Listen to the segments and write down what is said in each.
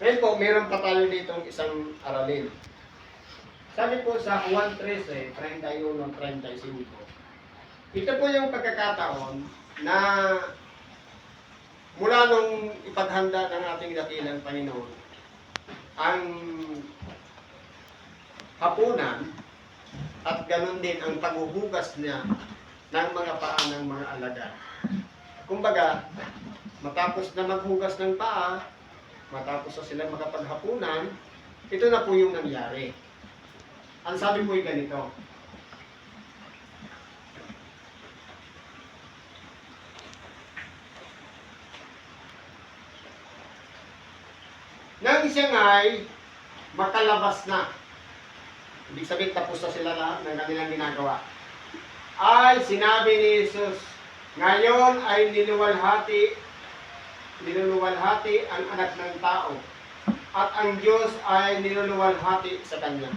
Ngayon po, meron pa tayo dito isang aralin. Sabi po sa Juan 13, 31-35. Ito po yung pagkakataon na mula nung ipaghanda ng ating dakilang Panginoon, ang hapunan at ganun din ang paghuhugas niya ng mga paa ng mga alagad. Kumbaga, matapos na maghugas ng paa, matapos na sila makapaghapunan, ito na po yung nangyari. Ang sabi po ay ganito. Nang siya nga'y makalabas na, ibig sabihin tapos na sila lahat ng kanilang ginagawa, ay sinabi ni Jesus, ngayon ay niluluwalhati ang anak ng tao, at ang Diyos ay niluluwalhati sa kanya.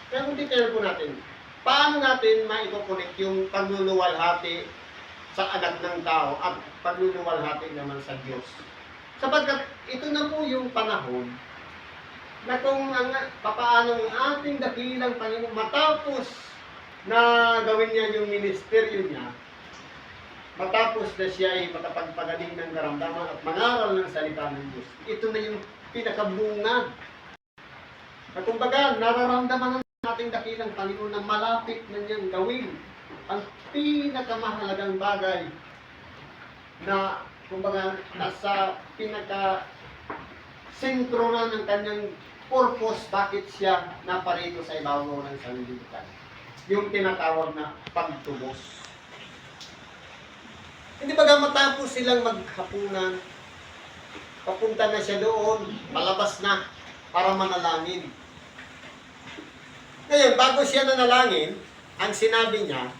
Kaya kung detail po natin, paano natin maikukunik yung pagluluwalhati sa anak ng tao at pagluluwalhati naman sa Diyos? Sapagkat ito na po yung panahon na kung papaano ang ating dakilang Panginoon matapos na gawin niya yung ministeryo niya, matapos na siya ay makapagpagaling ng karamdaman at mangaral ng salita ng Diyos, ito na yung pinakabungan. At kumbaga, nararamdaman ng ating dakilang Panginoon na malapit na niyang gawin ang pinakamahalagang bagay na kumbaga nasa pinaka-sentro na ng kanyang purpose bakit siya naparito sa ibabaw ng sanlibutan. Yung tinatawag na pagtubos. Hindi ba matapos silang maghapunan, papunta na siya doon, palabas na para manalangin. Ngayon, bago siya nanalangin, ang sinabi niya,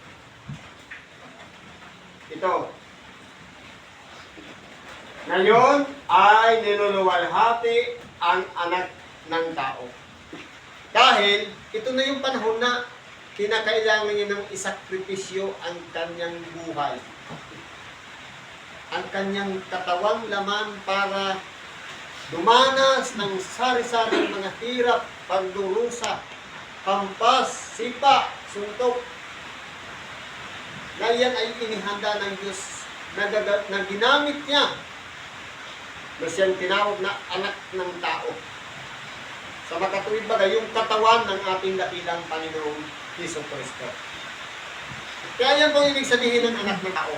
ito, ngayon ay niluluwalhati ang anak ng tao. Dahil, ito na yung panahon na kinakailangan niya ng isakripisyo ang kanyang buhay. Ang kanyang katawang laman para dumanas ng sari-saring mga hirap, pagdurusa, hampas, sipa, suntok. Na yan ay inihanda ng Diyos na ginamit niya na siyang tinawag na anak ng tao. Sa makatuwid bagay, yung katawan ng ating dakilang Panginoong Jesucristo. Kaya yan po ibig sabihin ng anak ng tao.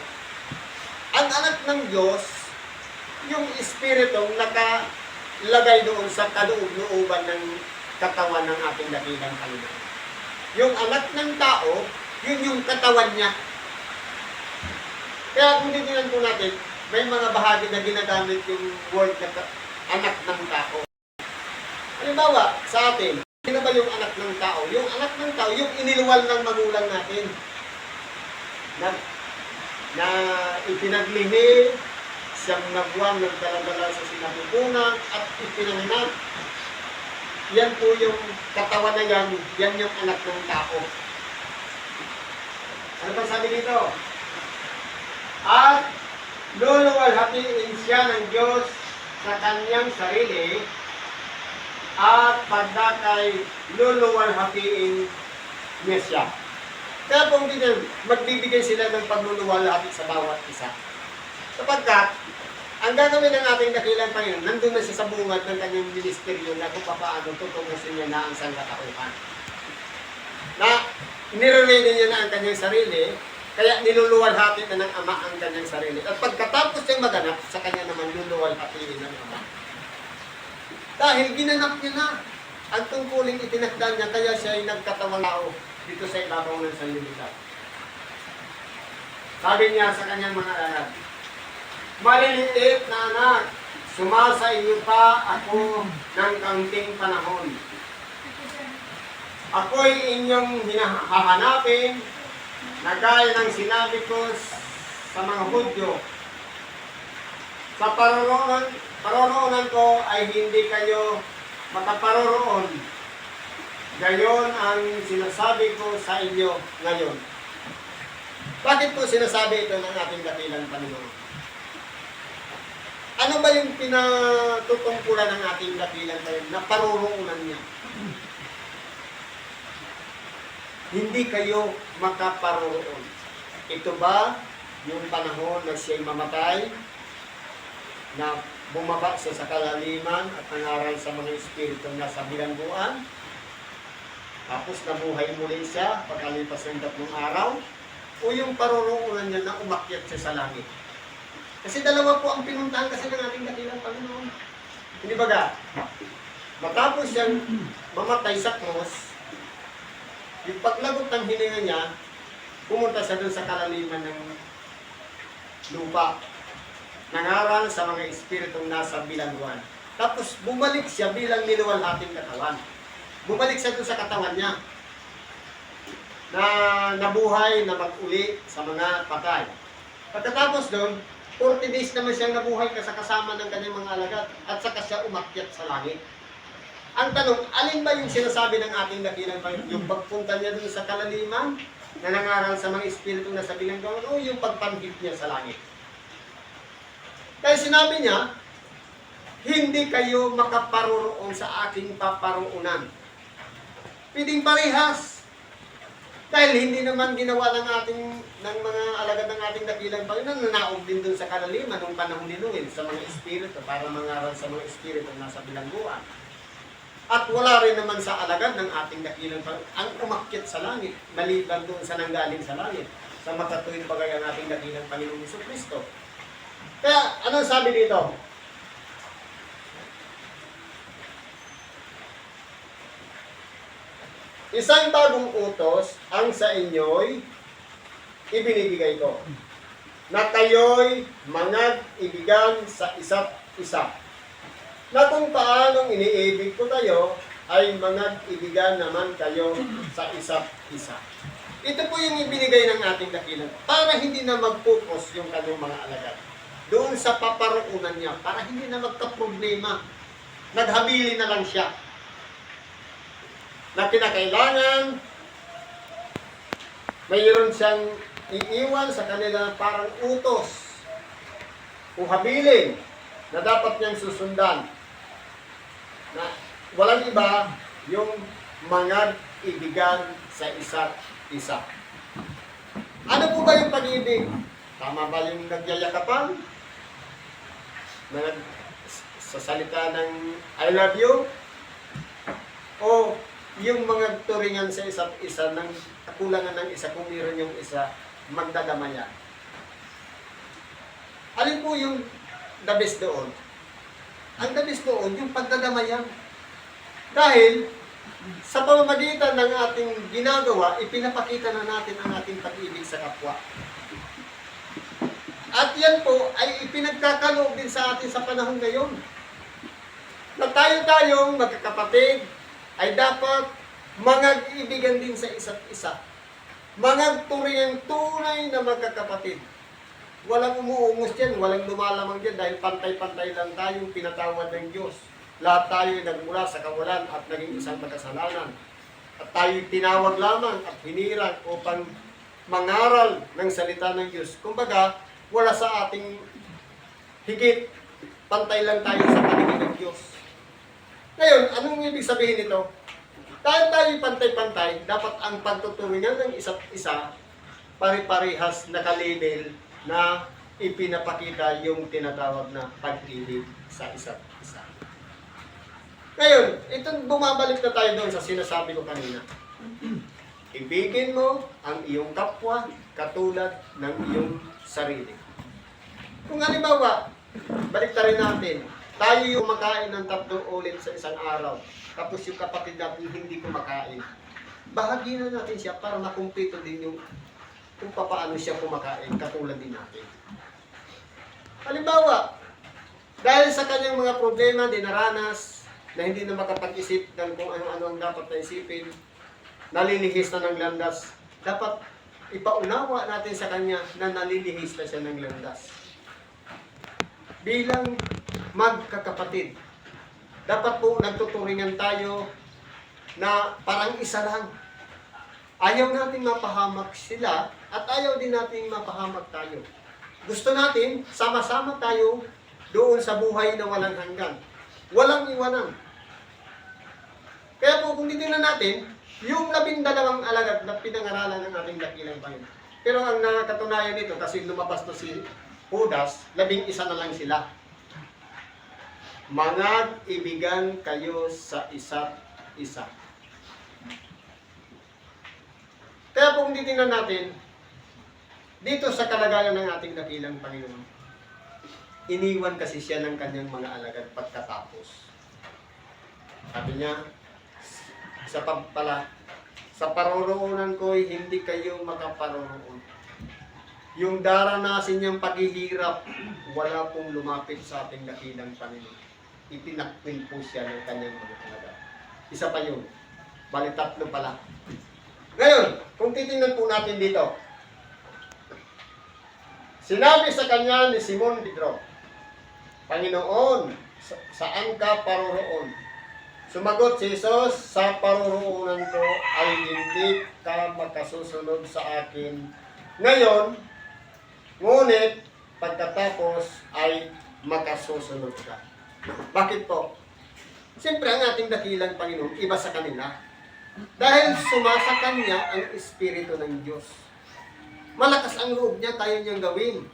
Ang anak ng Diyos, yung espiritong nakalagay doon sa kaloob-looban ng katawan ng ating dakilang Panginoon. Yung anak ng tao, yun yung katawan niya. Kaya kung titingnan po natin, may mga bahagi na ginagamit yung word na anak ng tao. Halimbawa, sa atin, sino ba yung anak ng tao? Yung anak ng tao, yung iniluwal ng magulang natin. Na ipinaglihi, siyang nagwang, nagdala-dala sa sinapupunan, at ipinanganak. Yan po yung katawan na yan yung anak ng tao. Ano ba sabi dito? At luluwalhatiin siya ng Diyos sa kanyang sarili, at pagdakay luluwalhatiin niya siya. Kaya kung magbibigay sila ng pagluluwalhati sa bawat isa. Sapagkat, ang gagawin ng ating dakilang Panginoon, nandun na siya sa bungad ng kanyang ministeryo na kung paano tutungusin niya na ang sangkatauhan. Na nire-ready niya na ang kanyang sarili, kaya niluluwalhati na ng Ama ang kanyang sarili. At pagkatapos niyang maganap, sa kanya naman luluwalhatiin ng Ama. Dahil ginanap niya na ang tungkuling itinakda niya, kaya siya ay nagkatawang tao dito sa ibabaw ng sanlibutan. Sabi niya sa kanyang mga anak, maliliit na anak, sumasa iyo pa ako ng kaunting panahon. Ako'y inyong hahanapin na gaya ng sinabi ko sa mga Hudyo. Sa paroroonan ko ay hindi kayo makaparoroon. Gayon ang sinasabi ko sa inyo ngayon. Bakit po sinasabi ito ng ating dakilang Panginoon? Ano ba yung pinatutungkulan ng ating dakilang tayo na paruroonan niya? Hindi kayo makaparoroon. Ito ba yung panahon na siya'y mamatay, na bumaba siya sa kalaliman at nangaral sa mga espiritong nasa bilangguan, tapos nabuhay muli siya pagkalipas ng 3 araw, o yung paroroonan niya na umakyat siya sa langit? Kasi dalawa po ang pinuntahan kasi ng ating dakilang Panginoon. Hindi ba ga? Matapos siyang mamatay sa krus, yung paglagot ng hininga niya, pumunta siya doon sa kalaliman ng lupa. Nangaral sa mga espiritong nasa bilangguan. Tapos bumalik siya bilang niluwalhating katawan. Bumalik siya doon sa katawan niya. Na nabuhay na mag-uli sa mga patay. Pagkatapos doon, 40 days naman siyang nabuhay kasama ng kanyang mga alagad at saka siya umakyat sa langit. Ang tanong, alin ba yung sinasabi ng ating dakilang Panginoon? Yung pagpunta niya doon sa kalaliman na nangaral sa mga espiritu na sa bilangguan, o yung pagpanggip niya sa langit? Kaya sinabi niya, hindi kayo makaparoroon sa aking paparoonan. Pwedeng parehas. Dahil hindi naman ginawa ng mga alagad ng ating dakilang Panginoon na naog din doon sa kalaliman nung panahon ni Noel sa mga espiritu para mangaral sa mga espiritu na nasa bilangguan. At wala rin naman sa alagad ng ating dakilang Panginoon ang umakyat sa langit, maliban doon sa nanggaling sa langit, sa makatuwid bagay ang ating dakilang Panginoong Jesucristo. Kaya, anong sabi dito? Isang bagong utos ang sa inyo'y ibinibigay ko, na kayo'y mangag-ibigan sa isa't isa. Na kung paanong iniibig ko kayo, ay mangag-ibigan naman kayo sa isa't isa. Ito po yung ibinigay ng ating dakilang para hindi na mag-focus yung kanyang mga alagad doon sa paparoonan niya, para hindi na magka-problema. Naghabili na lang siya na kinakailangan mayroon siyang iiwan sa kanila parang utos o habilin na dapat niyang susundan, na walang iba yung mga ibigan sa isa't isa. Ano po ba yung pag-ibig? Tama ba yung nagyayakapan? Sa salita ng I love you? O yung mga turingan sa isa't isa ng kakulangan ng isa kung meron yung isa, magdadamayan? Alin po yung the best doon? Ang the best doon, yung pagdadamayan. Dahil, sa pamamagitan ng ating ginagawa, ipinapakita na natin ang ating pag-ibig sa kapwa. At yan po ay ipinagkakaloob din sa atin sa panahon ngayon. Na tayo-tayong magkakapatid ay dapat mangag-ibigan din sa isa't isa. Mangagturing tunay na magkakapatid. Walang umuungos dyan, walang lumalamang dyan dahil pantay-pantay lang tayong pinatawad ng Diyos. Lahat tayo ay nagmula sa kawalan at naging isang magkasalanan. At tayo'y tinawag lamang at hinirang upang mangaral ng salita ng Diyos. Kumbaga, wala sa ating higit, pantay lang tayo sa paningin ng Diyos. Ngayon, anong ibig sabihin nito? Dahil tayo'y pantay-pantay, dapat ang pagtuturingan ng isa't isa, pare-parehas nakalabel na ipinapakita yung tinatawag na pag-ibig sa isa't isa. Ngayon, itong bumabalik na tayo doon sa sinasabi ko kanina. Ibigin mo ang iyong kapwa katulad ng iyong sarili. Kung halimbawa, balik rin natin, tayo yung makain ng 3 ulit sa isang araw, tapos yung kapatid natin hindi kumakain. Bahagi na natin siya para makumpleto din yung kung paano siya kumakain, katulad din natin. Halimbawa, dahil sa kanyang mga problema, dinaranas, na hindi na makapag-isip ng kung ano-ano ang dapat na isipin, nalilihis na ng landas, dapat ipaunawa natin sa kanya na nalilihis na siya ng landas. Bilang magkakapatid, dapat po nagtuturingan tayo na parang isa lang. Ayaw natin mapahamak sila at ayaw din natin mapahamak tayo. Gusto natin, sama-sama tayo doon sa buhay na walang hanggan. Walang iwanan. Kaya po kung titingnan natin, yung 12 alagad na pinangaralan ng ating dakilang Panginoon. Pero ang nakatunayan nito, kasi lumabas to si Judas, 11 na lang sila. Mangag-ibigan kayo sa isa't isa. Kaya kung titingnan natin, dito sa kalagayan ng ating dakilang Panginoon, iniwan kasi siya ng kanyang mga alagad pagkatapos. Sabi niya, sa pagpala, sa paroroonan ko, hindi kayo makaparoroon. Yung daranasin niyang paghihirap, wala pong lumapit sa ating dakilang Panginoon. Itinakwil po siya ng kanyang mga alagad. Isa pa yun. Bali, 3 pala. Ngayon, kung titingnan po natin dito, sinabi sa kanya ni Simon Pedro, Panginoon, saan ka paroroon? Sumagot si Jesus, sa paroroonan ko ay hindi ka makasusunod sa akin ngayon, ngunit pagkatapos ay makasusunod ka. Bakit po? Siyempre ang ating dakilang Panginoon, iba sa kanila. Dahil sumasa kanya ang Espiritu ng Diyos. Malakas ang loob niya, kaya niyang gawin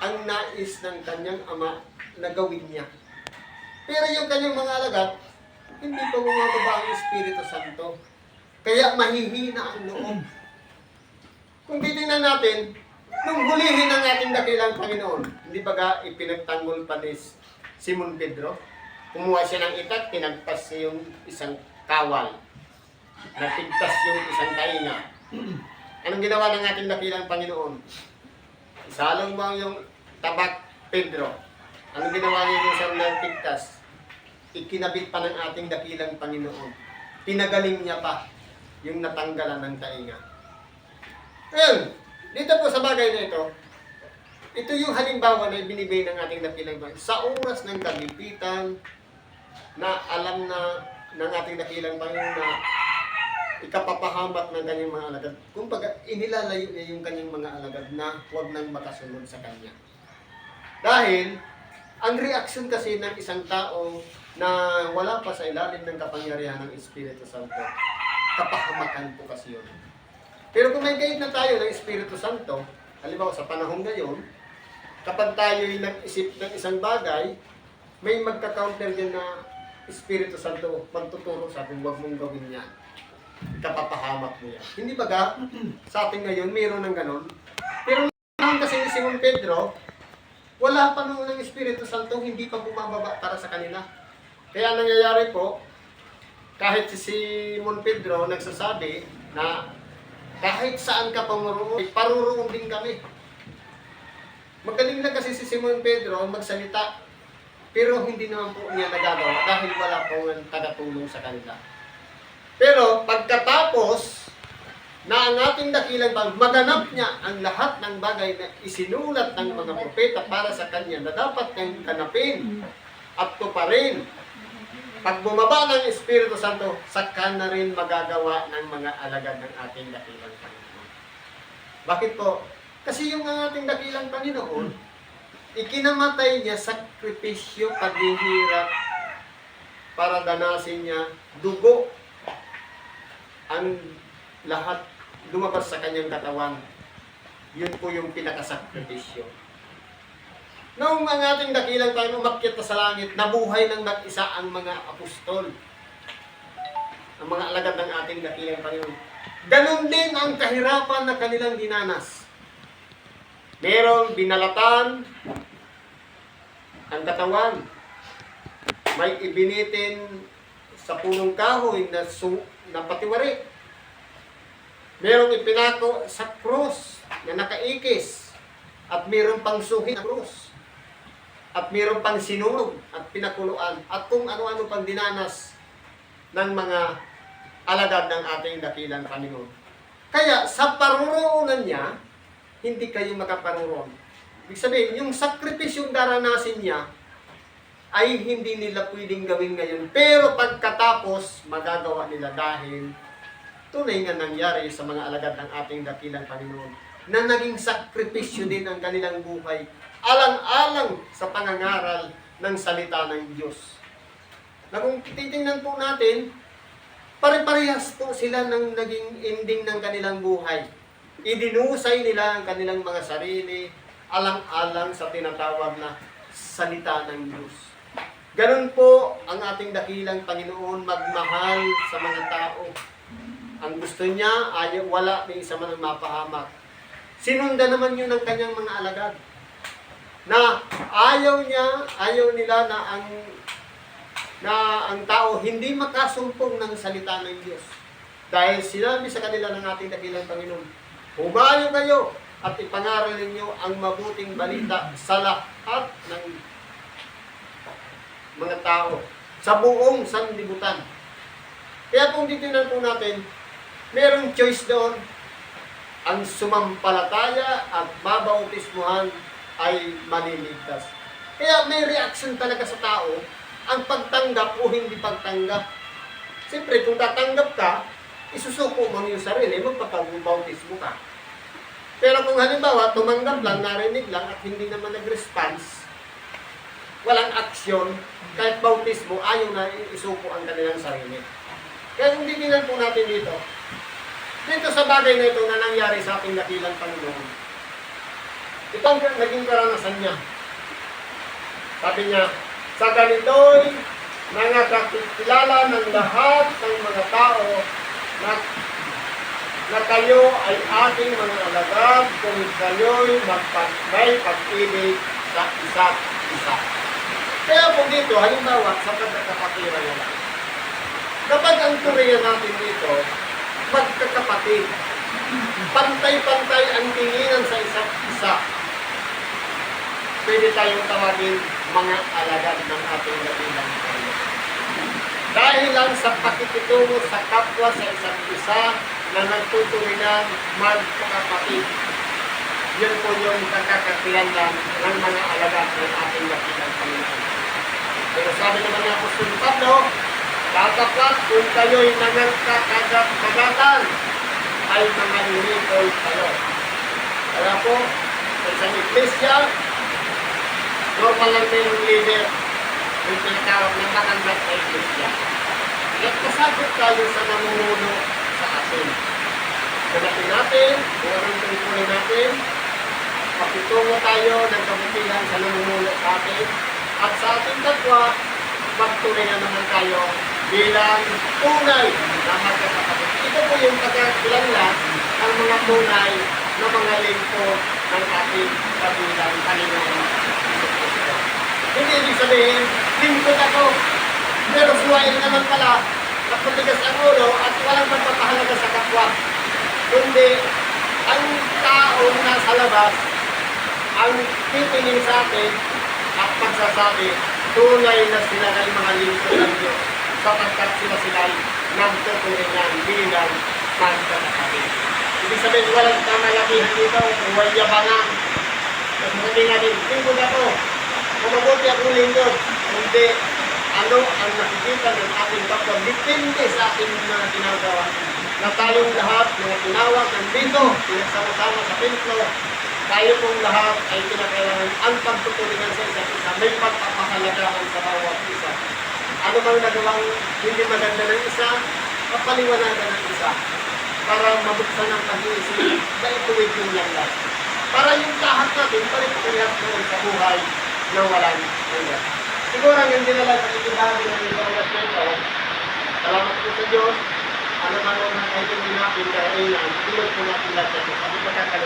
ang nais ng kanyang Ama na gawin niya. Pero yung kanyang mga alagad, hindi pa bumababa ang Espiritu Santo. Kaya mahihina ang loob. Kung titingnan natin, nung hulihin ang ating dakilang Panginoon, hindi ba ipinagtanggol pa ni Simon Pedro? Kumuha siya ng itak, tinagpas niya yung isang kawal. Natigtas yung isang tainga. Anong ginawa ng ating dakilang Panginoon? Isalong mo yung tabak, Pedro. Anong ginawa niya yung isang natigtas? Ikinabit pa ng ating dakilang Panginoon. Pinagaling niya pa yung natanggalan ng tainga. Ngayon, dito po sa bagay na ito yung halimbawa na binibigay ng ating dakilang Panginoon. Sa oras ng kagipitan, na alam na ng ating dakilang Panginoon na ikapapahamak ng kanyang mga alagad. Kumbaga, inilalayo niya yung kanyang mga alagad na huwag nang makasunod sa kanya. Dahil, ang reaksyon kasi ng isang tao na wala pa sa ilalim ng kapangyarihan ng Espiritu Santo, kapahamakan po kasi yun. Pero kung may guide na tayo ng Espiritu Santo, halimbawa sa panahon ngayon, kapag tayo'y nag-isip ng isang bagay, may magka-counter din na Espiritu Santo magtuturo sa atin, huwag mong gawin yan. Kapapahamak mo yan. Hindi ba sa atin ngayon, mayroon ng ganon? Pero naman kasi ni Simon Pedro, wala pa noon ng Espiritu Santo, hindi pa bumababa para sa kanila. Kaya nangyayari po, kahit si Simon Pedro nagsasabi na kahit saan ka pamuroon, paruroon din kami. Magaling na kasi si Simon Pedro magsalita, pero hindi naman po niya nagagawa dahil wala pong tagatulong sa kanila. Pero pagkatapos na ang ating dakilang maganap niya ang lahat ng bagay na isinulat ng mga propeta para sa kanya na dapat niyang ganapin at tuparin, pag bumaba ng Espiritu Santo, saka na rin magagawa ng mga alagad ng ating dakilang Panginoon. Bakit po? Kasi yung ating dakilang Panginoon, ikinamatay niya sakripisyo, paghihirap, para danasin niya dugo ang lahat lumabas sa kanyang katawan. Yun po yung pinakasakripisyo. Noong ang ating dakilang Panginoon umakyat na sa langit, nabuhay ng mag-isa ang mga apostol. Ang mga alagad ng ating dakilang Panginoon. Ganon din ang kahirapan na kanilang dinanas. Merong binalatan ang katawan. May ibinitin sa punong kahoy na patiwari. Merong ipinako sa krus na nakaikis. At mayroong pang suhi na krus. At mayroong pang sinunog at pinakuluan. At kung ano-ano pang dinanas ng mga alagad ng ating dakilang Panginoon. Kaya sa paruroonan niya, hindi kayo makaparuroon. Ibig sabihin, yung sakripisyong daranasin niya, ay hindi nila pwedeng gawin ngayon. Pero pagkatapos, magagawa nila dahil tunay nga nangyari sa mga alagad ng ating dakilang Panginoon. na naging sakripisyo din ang kanilang buhay, alang-alang sa pangangaral ng salita ng Diyos. Na kung titingnan po natin, pare-parehas po sila ng naging ending ng kanilang buhay. Idinusay nila ang kanilang mga sarili, alang-alang sa tinatawag na salita ng Diyos. Ganun po ang ating dakilang Panginoon, magmahal sa mga tao. Ang gusto niya, ayaw, wala may isa man ang mapahamak. Sinundan naman yun ng kanyang mga alagad. Na ayaw nila na ang tao hindi makasumpong ng salita ng Diyos. Dahil sinabi sa kanila ng ating dakilang Panginoon, humayo kayo at ipangaral ninyo ang mabuting balita sa lahat ng mga tao, sa buong sanlibutan. Kaya kung titingnan po natin, merong choice doon, ang sumampalataya at babautismuhan ay maliligtas. Kaya may reaction talaga sa tao, ang pagtanggap o hindi pagtanggap. Siyempre, kung tatanggap ka, isusuko mo yung sarili, magpapag-bautismo ka. Pero kung halimbawa, tumanggap lang, narinig lang, at hindi naman nag-response, walang aksyon, kahit bautismo, ayaw na isuko ang kanilang sarili. Kaya kung titingnan po natin dito sa bagay na ito na nangyari sa ating dakilang Panginoon, ito ang naging karanasan niya. Sabi niya, sa ganito'y nangakakilala ng lahat ng mga tao na kayo ay ating mga alagad kung kayo'y may pag-ibig sa isa't isa. Kaya po dito, halimbawa, sa pagkakapatiran nila. Kapag ang turiyan natin dito, magkakapatid, pantay-pantay ang tinginan sa isa't isa, pwede tayong tawagin mga alagad ng ating dakilang Panginoon. Dahil lang sa pakikitungo sa kapwa sa isa't isa na nagtuturingan magkakapatid. Yun po yung kakakakilanlan ng mga alagad ng ating dakilang Panginoon. Pero sabi naman ni Apostol Pablo, tatapat kung kayo'y nangangkakagatan ay mga lumipol kayo. Kaya po, sa isang iglesia, normal lang na yung leader, yung tinatawag ng matanggap na iglesia. At kasabot tayo sa namumuno sa atin. Ganapin natin, kung anong tungkulin natin, pakitungo tayo ng kabutihan sa namumuno sa atin, at sa ating kapwa, magtuloyan naman tayo bilang tunay na magkakapatid. Ito po yung pagkakilanlan ang mga tunay na mga lingkod ng ating kabilang Panginoon. Hindi ibig sabihin, lingkod ako, pero suwain naman pala at matigas ang ulo at walang magpapahalaga sa kapwa. Kundi, ang taong nasa labas, ang titingin sa atin at magsasabi, tunay na sila ay mga lingkod ng Diyos sapagkat sila ay nagtuturingan bilang magkakapatid. Ibig sabihin, walang kamalakihan dito, huwag yabangan. At sabi natin, lingkod ako, kung mabuti akong lingkod, hindi ano ang nakikita ng ating kapwa, depende sa ating mga ginagawa. Na tayong lahat, mga tinawag nandito, pinagsama-sama sa templo, tayo pong lahat ay kinakailangan ang pagtutulingan sa isa't isa, may pagpapahalagahan sa bawat isa. Ano bang nagawang hindi maganda ng isa, mapaliwanagan ng isa, para mabuksan ang pag-iisip, dahil tuwid yung langlas. Para yung lahat natin, paliwanagan naman sa buhay na walang langlas. Siguro ang hindi na lang pakikibahagi ng ibang ito, salamat po sa Diyos, ano man ang mga kaibigan natin, kailangan, tulad po natin lahat ito,